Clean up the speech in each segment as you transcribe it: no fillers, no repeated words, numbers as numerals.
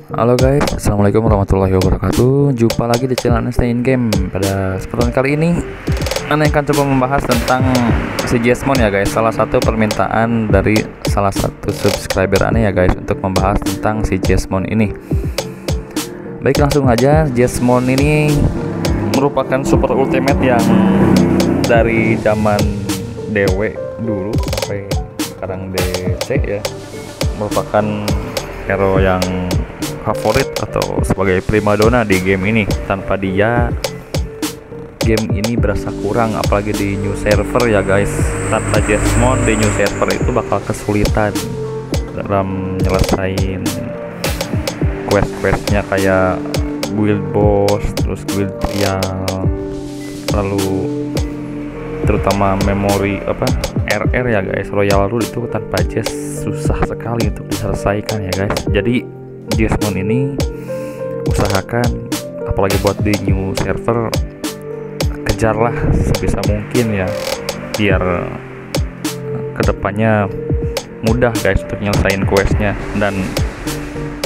Halo guys, assalamualaikum warahmatullahi wabarakatuh. Jumpa lagi di channel Stay in Game. Pada kesempatan kali ini Anda akan coba membahas tentang si Jesmon ya guys. Salah satu permintaan dari salah satu subscriber aneh ya guys, untuk membahas tentang si Jesmon ini. Baik, langsung aja. Jesmon ini merupakan super ultimate yang dari zaman DW dulu sampai sekarang DC ya, merupakan hero yang favorit atau sebagai primadona di game ini. Tanpa dia, game ini berasa kurang, apalagi di new server ya guys. Tanpa Jesmon di new server itu bakal kesulitan dalam nyelesain quest-questnya, kayak guild boss, terus guild trial, lalu terutama memori RR ya guys, Royal Rule itu tanpa Jes susah sekali untuk diselesaikan ya guys. Jadi Jesmon ini usahakan, apalagi buat di new server, kejarlah sebisa mungkin ya, biar kedepannya mudah guys untuk nyelesain questnya. Dan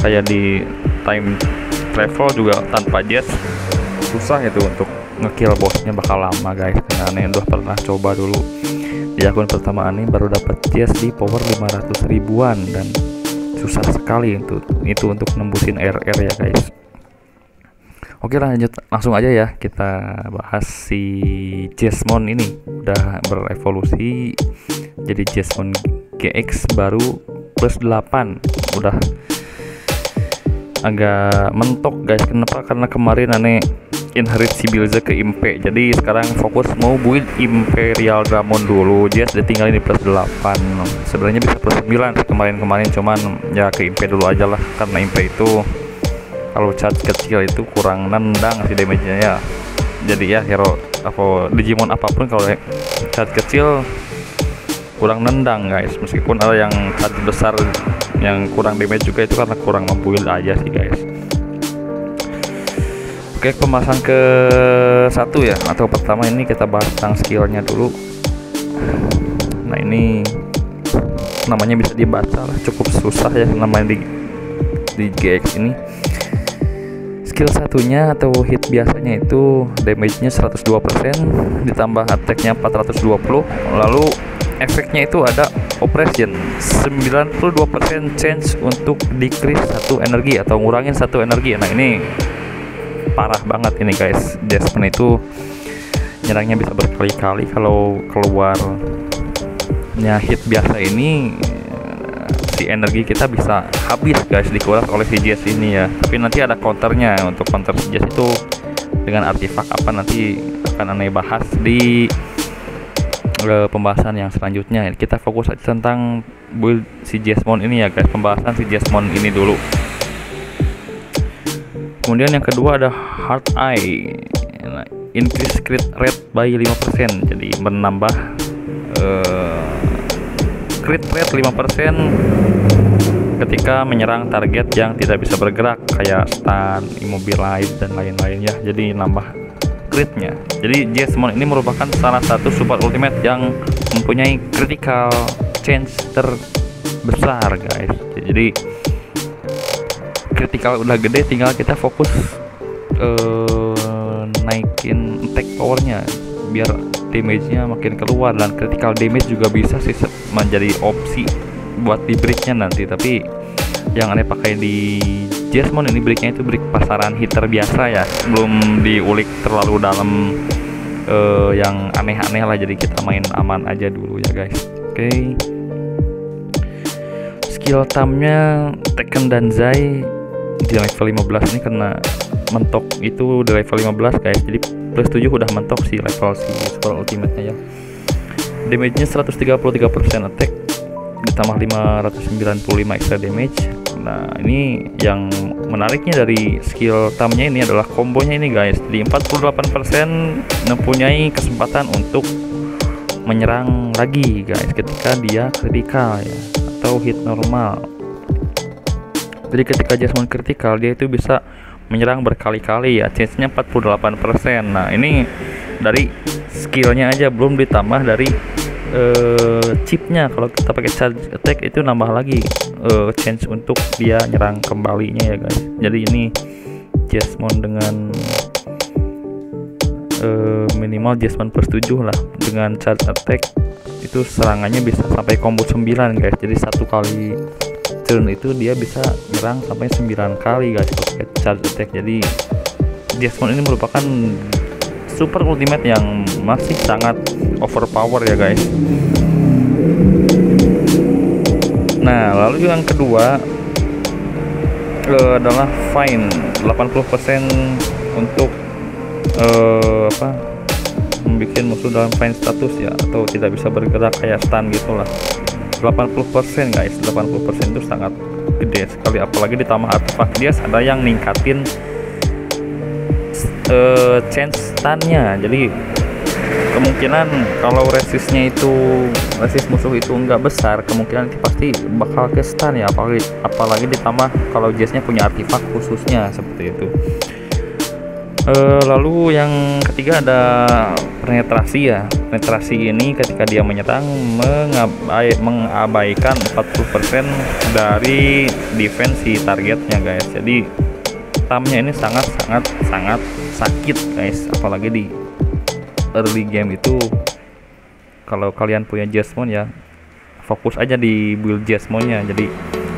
kayak di time travel juga tanpa Jes susah itu untuk ngekill bosnya, bakal lama guys. Karena aneh udah pernah coba dulu di akun pertama aneh, baru dapat Jes di power 500 ribuan dan susah sekali itu untuk nembusin RR ya guys. Oke, lanjut langsung aja ya, kita bahas si Jesmon ini. Udah berevolusi jadi Jesmon GX baru plus 8, udah agak mentok guys. Kenapa? Karena kemarin aneh inherit si Bilze ke Impe, jadi sekarang fokus mau build Imperial Dramon dulu. Jes ditinggalin di plus 8, sebenarnya bisa plus 9 kemarin, cuman ya ke Impe dulu aja lah, karena Impe itu kalau charge kecil itu kurang nendang sih damage-nya ya. Jadi ya hero Digimon apapun kalau charge kecil kurang nendang guys, meskipun ada yang charge besar yang kurang damage juga, itu karena kurang membuild aja sih guys. Oke, pembahasan ke satu ya, atau pertama ini kita bahas tentang skillnya dulu. Nah, ini namanya bisa dibaca lah, cukup susah ya namanya di GX ini. Skill satunya atau hit biasanya itu damage-nya 102%, ditambah attack-nya 420, lalu efeknya itu ada oppression 92% chance untuk decrease 1 energi atau ngurangin 1 energi. Nah, ini parah banget ini guys. Jesmon itu nyerangnya bisa berkali-kali. Kalau keluarnya hit biasa ini, si energi kita bisa habis guys, dikuras oleh si Jes ini ya. Tapi nanti ada counternya. Untuk counter si Jes itu dengan artifak apa, nanti akan aneh bahas di pembahasan yang selanjutnya. Kita fokus aja tentang build si Jesmon ini ya guys, pembahasan si Jesmon ini dulu. Kemudian yang kedua ada Heart Eye, increase crit rate by 5%, jadi menambah crit rate 5% ketika menyerang target yang tidak bisa bergerak, kayak stun, immobilize dan lain-lainnya. Jadi nambah critnya. Jadi Jesmon ini merupakan salah satu super ultimate yang mempunyai critical chance terbesar guys. Jadi critical udah gede, tinggal kita fokus naikin attack powernya biar damage-nya makin keluar, dan critical damage juga bisa sih menjadi opsi buat di break-nya nanti. Tapi yang aneh pakai di Jesmon ini break-nya itu break pasaran hitter biasa ya, belum diulik terlalu dalam yang aneh-aneh lah, jadi kita main aman aja dulu ya guys. Oke. Skill tamnya Tekken Danzai di level 15 ini, karena mentok itu di level 15 guys, jadi plus 7 udah mentok si level si super ultimate-nya ya. Damage-nya 133% attack, ditambah 595 extra damage. Nah, ini yang menariknya dari skill tamnya ini adalah kombonya ini guys. Di 48% mempunyai kesempatan untuk menyerang lagi guys ketika dia kritikal ya, atau hit normal. Jadi ketika Jesmon kritikal, dia itu bisa menyerang berkali-kali ya, chance-nya 48%. Nah, ini dari skillnya aja, belum ditambah dari chipnya. Kalau kita pakai charge attack itu nambah lagi chance untuk dia nyerang kembalinya ya guys. Jadi ini Jesmon dengan minimal Jesmon +7 lah, dengan charge attack itu serangannya bisa sampai combo 9 guys. Jadi satu kali turn itu dia bisa nyerang sampai 9 kali guys pakai charge attack. Jadi Jesmon ini merupakan super ultimate yang masih sangat overpower ya guys. Nah, lalu yang kedua adalah Fine 80% untuk membuat musuh dalam Fine status ya, atau tidak bisa bergerak kayak stun gitulah. 80% guys, 80% itu sangat gede sekali, apalagi ditambah artefak dia ada yang ningkatin chance stunnya. Jadi kemungkinan kalau resistnya itu resist musuh itu enggak besar, kemungkinan itu pasti bakal ke stun ya, apalagi ditambah kalau Jess-nya punya artefak khususnya seperti itu. Lalu yang ketiga ada penetrasi ya. Penetrasi ini ketika dia menyerang mengabaikan 40% dari defense si targetnya guys. Jadi tamnya ini sangat sakit guys, apalagi di early game itu. Kalau kalian punya Jesmon ya fokus aja di build Jesmonnya, jadi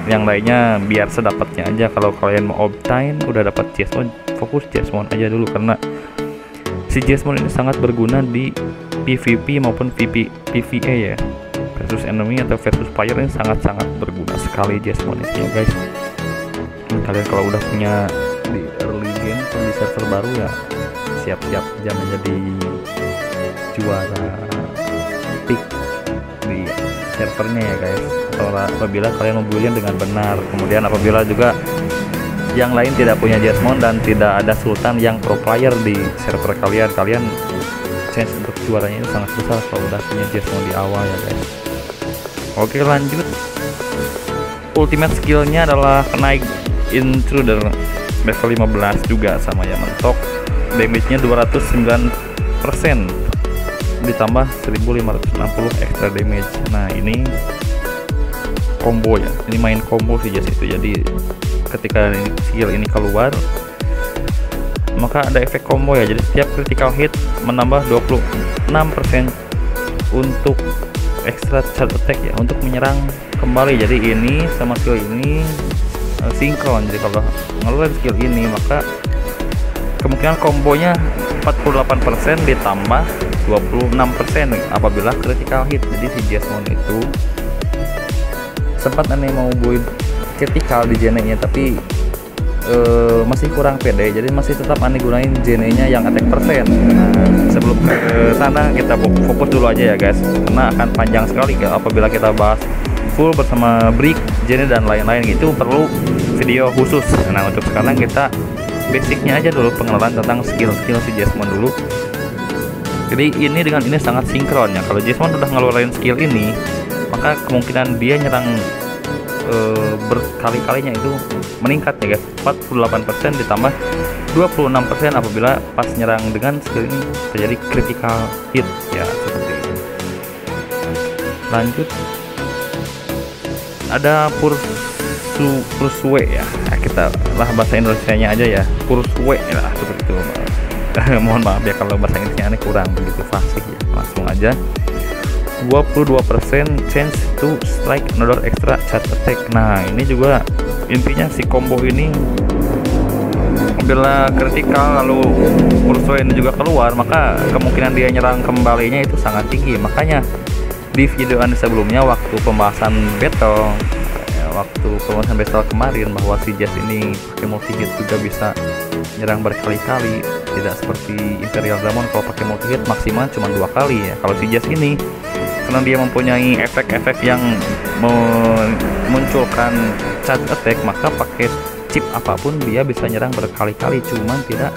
yang lainnya biar sedapatnya aja. Kalau kalian mau obtain udah dapat Jesmon, fokus Jesmon aja dulu, karena si Jesmon ini sangat berguna di PvP maupun PvE ya, versus enemy atau versus player ini sangat berguna sekali Jesmon itu ya guys. Kalian kalau udah punya di early game atau di server baru ya siap-siap aja menjadi juara pick di servernya ya guys, atau apabila kalian membuildnya dengan benar. Kemudian apabila juga yang lain tidak punya Jesmon dan tidak ada Sultan yang pro player di server kalian, chance untuk juaranya itu sangat besar kalau udah punya Jesmon di awal ya guys. Oke, lanjut. Ultimate skillnya adalah Night Intruder level 15 juga sama ya, mentok. Damage-nya 209% ditambah 1560 extra damage. Nah, ini combo ya, ini main combo sih Jess itu. Jadi ketika skill ini keluar maka ada efek combo ya. Jadi setiap critical hit menambah 26% untuk extra charge attack ya, untuk menyerang kembali. Jadi ini sama skill ini sinkron. Jadi kalau ngeluarin skill ini maka kemungkinan kombonya 48% ditambah 26% apabila critical hit. Jadi si Jesmon itu sempat aneh mau build critical di Gene-nya, tapi masih kurang pede, jadi masih tetap aneh gunain Gene-nya yang attack persen. Nah, sebelum ke sana kita fokus dulu aja ya guys, karena akan panjang sekali ya apabila kita bahas full bersama Brick, Gene dan lain-lain, itu perlu video khusus. Nah, untuk sekarang kita basicnya aja dulu, pengenalan tentang skill-skill si Jesmon dulu. Jadi ini dengan ini sangat sinkron ya. Kalau Jesmon udah ngeluarin skill ini, maka kemungkinan dia nyerang berkali-kalinya itu meningkat ya guys. 48% ditambah 26% apabila pas nyerang dengan skill ini terjadi critical hit ya, seperti itu. Lanjut, ada Pursuit ya. Nah, kita lah bahasa Indonesianya aja ya, Pursuit lah seperti itu. Mohon maaf ya kalau bahasa Inggrisnya kurang begitu fasih ya. Langsung aja, 22% chance to strike another extra charge attack. Nah, ini juga intinya si combo ini bila critical lalu Pursuit ini juga keluar, maka kemungkinan dia nyerang kembalinya itu sangat tinggi. Makanya di video anda sebelumnya waktu pembahasan battle kemarin, bahwa si Jess ini pakai multi hit juga bisa nyerang berkali-kali, tidak seperti Imperial Dramon kalau pakai multi hit maksimal cuma 2 kali ya. Kalau si Jess ini karena dia mempunyai efek-efek yang memunculkan charge attack, maka pakai chip apapun dia bisa nyerang berkali-kali, cuman tidak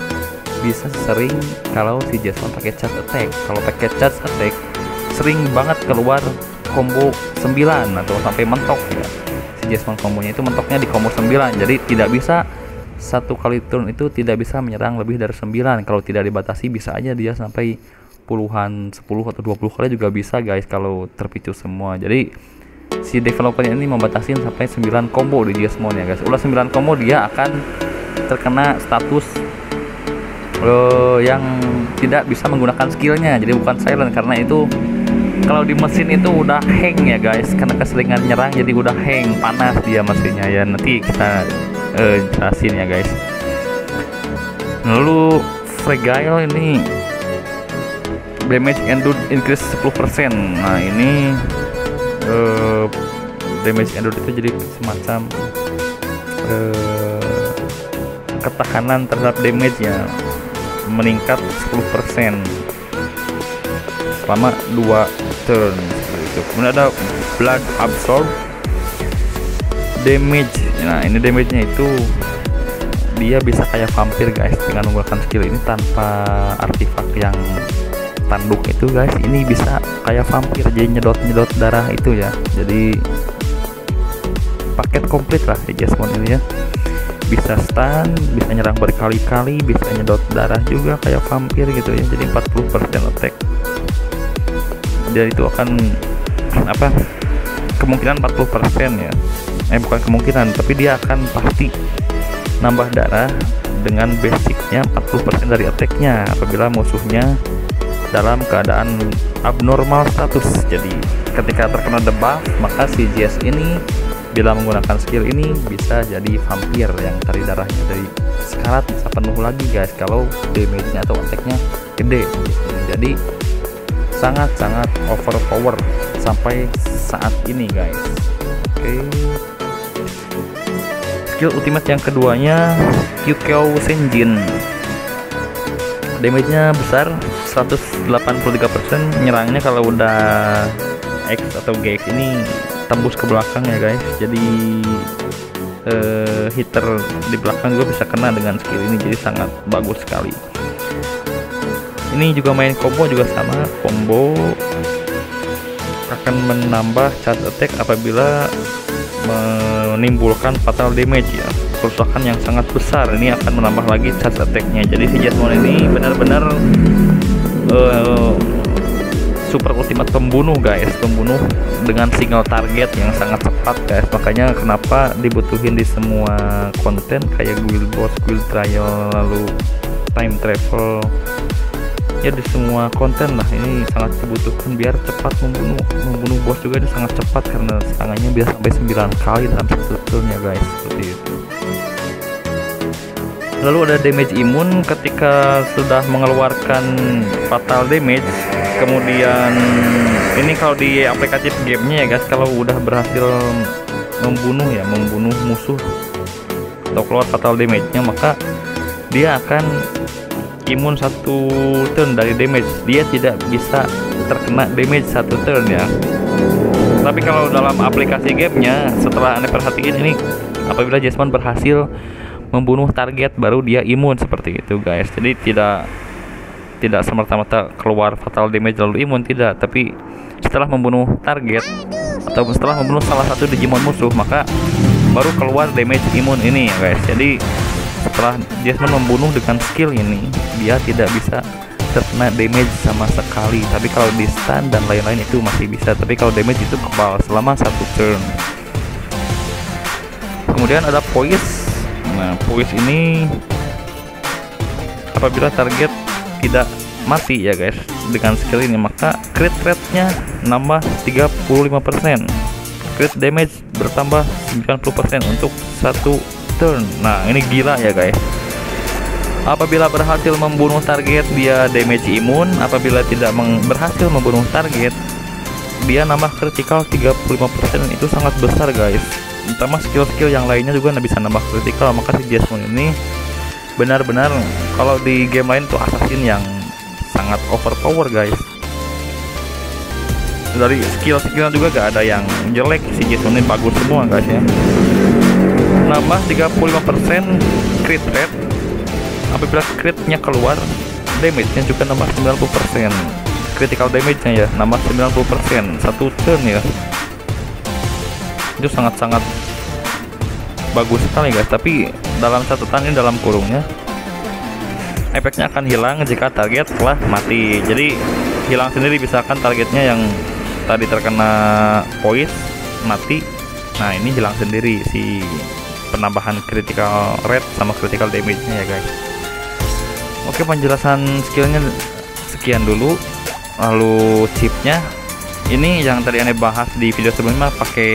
bisa sering kalau si Jesmon pakai charge attack. Kalau pakai charge attack sering banget keluar combo 9 atau sampai mentok ya. Si Jesmon kombonya itu mentoknya di combo 9, jadi tidak bisa satu kali turn itu tidak bisa menyerang lebih dari 9. Kalau tidak dibatasi bisa aja dia sampai puluhan 10 atau 20 kali juga bisa guys kalau terpicu semua. Jadi si developernya ini membatasin sampai 9 combo di Jesmon ya guys. Udah 9 combo dia akan terkena status yang tidak bisa menggunakan skillnya, jadi bukan silent karena itu kalau di mesin itu udah hang ya guys, karena keseringan nyerang jadi udah hang, panas dia mesinnya ya. Nanti kita jelasin ya guys. Lalu Fragile ini damage endure increase 10%. Nah ini damage endure itu jadi semacam ketahanan terhadap damage ya meningkat 10% selama 2 turn gitu. Kemudian ada blood absorb damage. Nah ini damage nya itu dia bisa kayak vampir guys dengan menggunakan skill ini tanpa artifak yang tanduk itu guys. Ini bisa kayak vampir jadi nyedot darah itu ya. Jadi paket komplit lah di Jesmon ini ya. Bisa stun, bisa nyerang berkali-kali, bisa nyedot darah juga kayak vampir gitu ya. Jadi 40% attack. Jadi itu akan apa? Kemungkinan 40% ya. Bukan kemungkinan, tapi dia akan pasti nambah darah dengan basicnya 40% dari attack-nya apabila musuhnya dalam keadaan abnormal status. Jadi ketika terkena debuff, maka si Jess ini bila menggunakan skill ini bisa jadi vampir yang tadi darahnya dari sekarat bisa penuh lagi guys kalau damage-nya atau attack-nya gede. Jadi sangat-sangat overpower sampai saat ini guys. Oke. Skill ultimate yang keduanya Kyukyo Senjin. Damage-nya besar 183%, nyerangnya kalau udah X atau GX ini tembus ke belakang ya guys. Jadi hitter di belakang juga bisa kena dengan skill ini, jadi sangat bagus sekali. Ini juga main combo juga sama, combo akan menambah charge attack apabila menimbulkan fatal damage ya, kerusakan yang sangat besar. Ini akan menambah lagi charge attack-nya. Jadi si Jesmon ini benar-benar super ultimate pembunuh guys, pembunuh dengan single target yang sangat cepat guys. Makanya kenapa dibutuhin di semua konten kayak guild boss, guild trial, lalu time travel ya, di semua konten lah ini sangat dibutuhkan biar cepat membunuh bos juga. Ini sangat cepat karena serangannya bisa sampai 9 kali dalam satu turn ya guys, seperti itu. Lalu ada damage imun ketika sudah mengeluarkan fatal damage. Kemudian ini kalau di aplikatif gamenya ya guys, kalau udah berhasil membunuh musuh atau keluar fatal damage-nya, maka dia akan imun 1 turn dari damage. Dia tidak bisa terkena damage 1 turn ya. Tapi kalau dalam aplikasi gamenya, setelah Anda perhatiin ini, apabila Jesmon berhasil membunuh target baru dia imun seperti itu guys. Jadi tidak semerta-merta keluar fatal damage lalu imun, tidak, tapi setelah membunuh target atau setelah membunuh salah satu Digimon musuh, maka baru keluar damage imun ini ya guys. Jadi setelah Jesmon membunuh dengan skill ini, dia tidak bisa terkena damage sama sekali. Tapi kalau di stun dan lain-lain itu masih bisa, tapi kalau damage itu kebal selama 1 turn. Kemudian ada poise. Nah poise ini apabila target tidak mati ya guys dengan skill ini, maka crit rate-nya nambah 35%, crit damage bertambah 90% untuk 1 turn. Nah ini gila ya guys. Apabila berhasil membunuh target dia damage imun, apabila tidak berhasil membunuh target dia nambah critical 35%. Itu sangat besar guys. Ditambah skill-skill yang lainnya juga bisa nambah critical. Maka si Jesmon ini benar-benar kalau di game lain tuh assassin yang sangat overpower guys. Dari skill-skillnya juga gak ada yang jelek, si Jesmon ini bagus semua guys ya. Nambah 35% crit rate. Apabila critnya keluar, damage-nya juga nambah 90%. Critical damage-nya ya nambah 90% 1 turn ya. Itu sangat-sangat bagus sekali guys. Tapi dalam catatan ini, dalam kurungnya efeknya akan hilang jika target telah mati. Jadi hilang sendiri, misalkan targetnya yang tadi terkena poise mati, nah ini hilang sendiri si penambahan critical rate sama critical damage-nya ya guys. Oke, penjelasan skillnya sekian dulu. Lalu chipnya ini yang tadi aneh bahas di video sebelumnya, pakai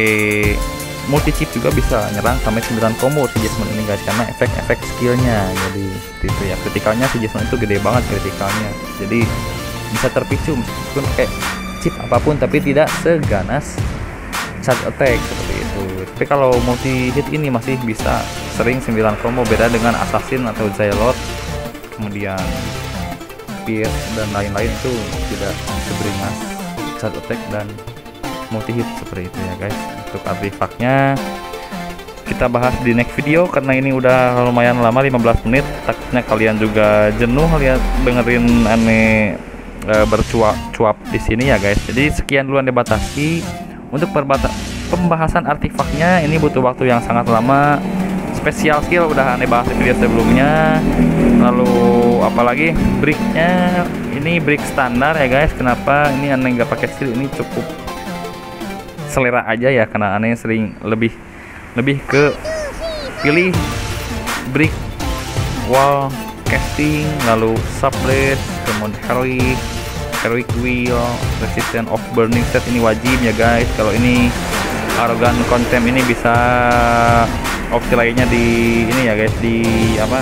multi chip juga bisa nyerang sampai 9 combo si Jasmine ini guys, karena efek-efek skillnya. Jadi itu ya, kritikalnya si Jasmine itu gede banget kritikalnya, jadi bisa terpicu meskipun pakai chip apapun, tapi tidak seganas charge attack seperti itu. Tapi kalau multi hit ini masih bisa sering 9 combo, beda dengan assassin atau Zealot, kemudian Pierce dan lain-lain itu tidak seberingas charge attack dan multi hit seperti itu ya guys. Untuk artifaknya kita bahas di next video karena ini udah lumayan lama, 15 menit. Takutnya kalian juga jenuh lihat dengerin aneh bercuap-cuap di sini ya guys. Jadi sekian dulu Anda batasi. Untuk pembahasan artifaknya ini butuh waktu yang sangat lama. Spesial skill udah aneh bahas di video sebelumnya. Lalu apalagi breaknya, ini break standar ya guys. Kenapa ini aneh nggak pakai skill, ini cukup selera aja ya, karena aneh sering lebih ke pilih break wall casting, lalu subblade, kemudian heroic wheel, resistance of burning set ini wajib ya guys. Kalau ini arrogant contempt ini bisa opsi lainnya di ini ya guys, di apa,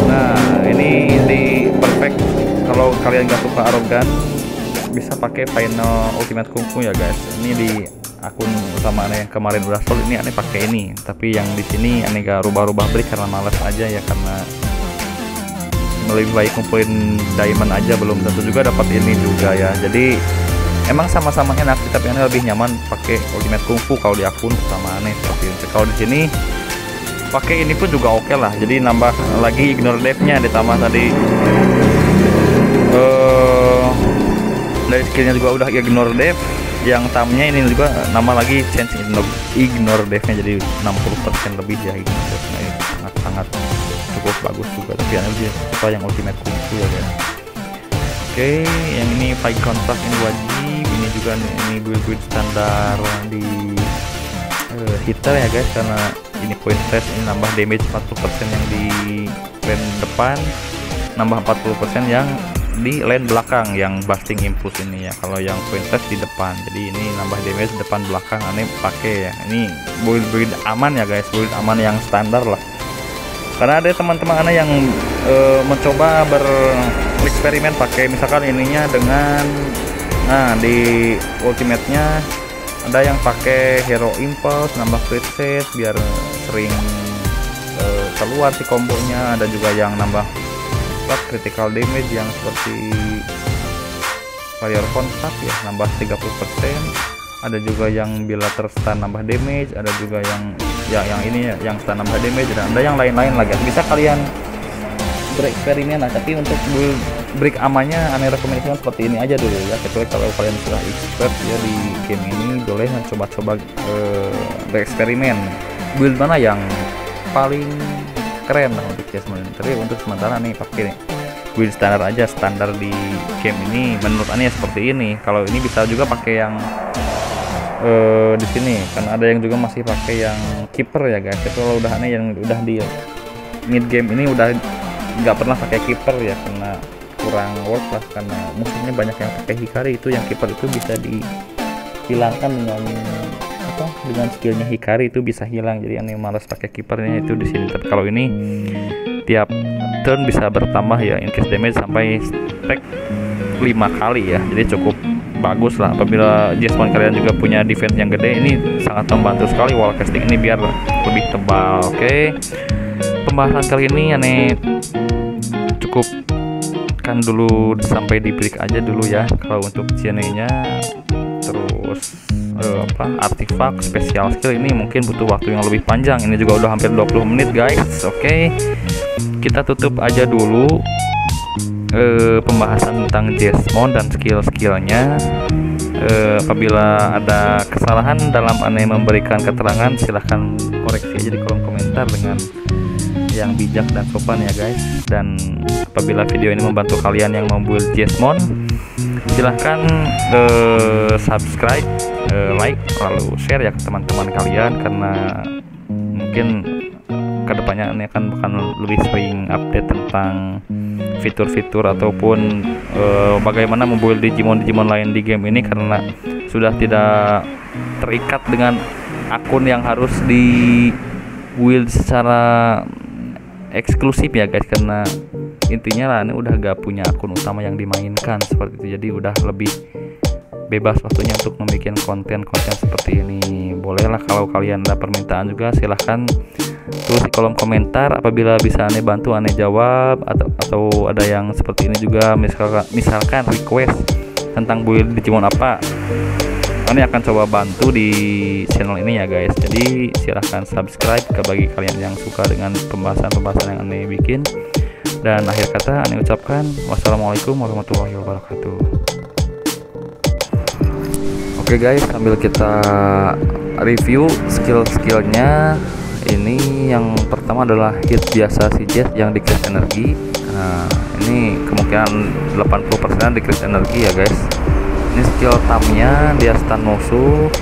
nah ini di perfect. Kalau kalian gak suka arrogant bisa pakai final ultimate kungfu ya guys. Ini di akun utama aneh yang kemarin udah sold, ini aneh pakai ini, tapi yang di sini aneh gak rubah-rubah break karena males aja ya, karena lebih baik kumpulin diamond aja, belum tentu juga dapat ini juga ya. Jadi emang sama-sama enak, tapi aneh lebih nyaman pakai ultimate kungfu kalau di akun utama aneh seperti itu. Kalau di sini pakai ini pun juga oke lah, jadi nambah lagi ignore death-nya, ditambah tadi dari skillnya juga udah ignore death. Yang tamnya ini juga nambah lagi chance ignore death-nya, jadi 60% lebih ya ignore death. Nah itu sangat-sangat cukup bagus juga, tapi aneh lebih suka yang ultimate kungfu ya guys. Oke, yang ini fight contrast ini wajib, ini juga ini build standar di hitter ya guys, karena ini point test ini nambah damage 40% yang di lane depan, nambah 40% yang di lane belakang yang busting impulse ini ya. Kalau yang point test di depan, jadi ini nambah damage depan belakang aneh pakai ya. Ini build aman ya guys, build aman yang standar lah, karena ada teman-teman aneh yang mencoba bereksperimen pakai misalkan ininya dengan, nah di ultimate-nya ada yang pakai hero impulse nambah crit set biar sering keluar si kombonya, ada juga yang nambah critical damage yang seperti warrior contact ya, nambah 30%, ada juga yang bila terstun nambah damage, ada juga yang ini ya, yang stun nambah damage, dan ada yang lain-lain lagi. Bisa kalian bereksperimen lah, tapi untuk break amannya aneh rekomendasikan seperti ini aja dulu ya, kecuali kalau kalian sudah expert ya di game ini, boleh coba-coba bereksperimen build mana yang paling keren lah untuk Jasmine. Tapi untuk sementara nih pakai build standar aja, standar di game ini menurut aneh seperti ini. Kalau ini bisa juga pakai yang di sini, karena ada yang juga masih pakai yang keeper ya guys. Tapi kalau udah aneh yang udah di mid game ini udah nggak pernah pakai keeper ya, karena kurang worth lah, karena musuhnya banyak yang pakai Hikari. Itu yang keeper itu bisa dihilangkan dengan apa, dengan skillnya Hikari itu bisa hilang, jadi aneh malas pakai keepernya itu di sini. Tapi kalau ini tiap turn bisa bertambah ya increase damage sampai stack 5 kali ya, jadi cukup bagus lah. Apabila Jasmine kalian juga punya defense yang gede, ini sangat membantu sekali wall casting ini biar lebih tebal. Oke, pembahasan kali ini aneh cukup kan dulu sampai di break aja dulu ya. Kalau untuk CNE-nya terus artifak spesial skill ini mungkin butuh waktu yang lebih panjang. Ini juga udah hampir 20 menit guys. Oke, kita tutup aja dulu pembahasan tentang Jasmine dan skill-skillnya. Apabila ada kesalahan dalam aneh memberikan keterangan, silahkan koreksi aja di kolom komentar dengan yang bijak dan sopan ya guys. Dan apabila video ini membantu kalian yang mau build Jesmon, silahkan subscribe, like, lalu share ya ke teman-teman kalian, karena mungkin kedepannya ini akan lebih sering update tentang fitur-fitur ataupun bagaimana membuild Digimon lain di game ini, karena sudah tidak terikat dengan akun yang harus di build secara eksklusif ya guys, karena intinya lah ini udah gak punya akun utama yang dimainkan seperti itu, jadi udah lebih bebas waktunya untuk membuat konten-konten seperti ini. Bolehlah kalau kalian ada permintaan juga, silahkan tulis di kolom komentar. Apabila bisa aneh bantu, aneh jawab, atau ada yang seperti ini juga, misalkan request tentang build Digimon apa, aneh akan coba bantu di channel ini ya guys. Jadi silahkan subscribe bagi kalian yang suka dengan pembahasan-pembahasan yang aneh bikin. Dan akhir kata aneh ucapkan wassalamualaikum warahmatullahi wabarakatuh. Oke guys, sambil kita review skill-skillnya, ini yang pertama adalah hit biasa si Jet yang decrease energi. Nah, ini kemungkinan 80% decrease energi ya guys. Ini skill tamnya, dia stun musuh,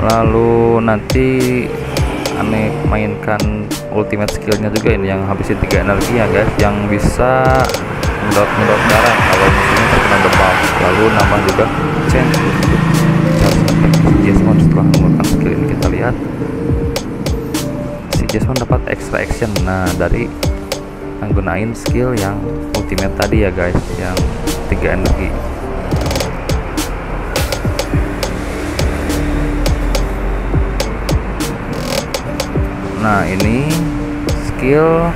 lalu nanti aneh mainkan ultimate skillnya juga, ini yang habisin 3 energi ya guys, yang bisa ngedot darah kalau musuhnya terkena debuff, lalu nambah juga change untuk charge attack si Jesmon. Setelah menggunakan skill ini, kita lihat si Jesmon dapat extra action, nah dari menggunakan skill yang ultimate tadi ya guys, yang 3 energi. Nah, ini skill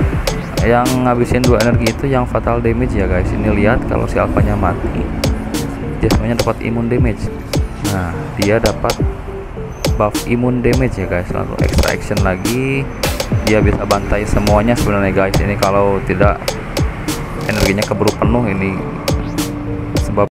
yang ngabisin 2 energi itu yang fatal damage ya guys. Ini lihat, kalau si alphanya mati, Jesmonnya dapat immune damage. Nah, dia dapat buff immune damage ya guys. Lalu extra action lagi, dia bisa bantai semuanya sebenarnya guys. Ini kalau tidak energinya keburu penuh, ini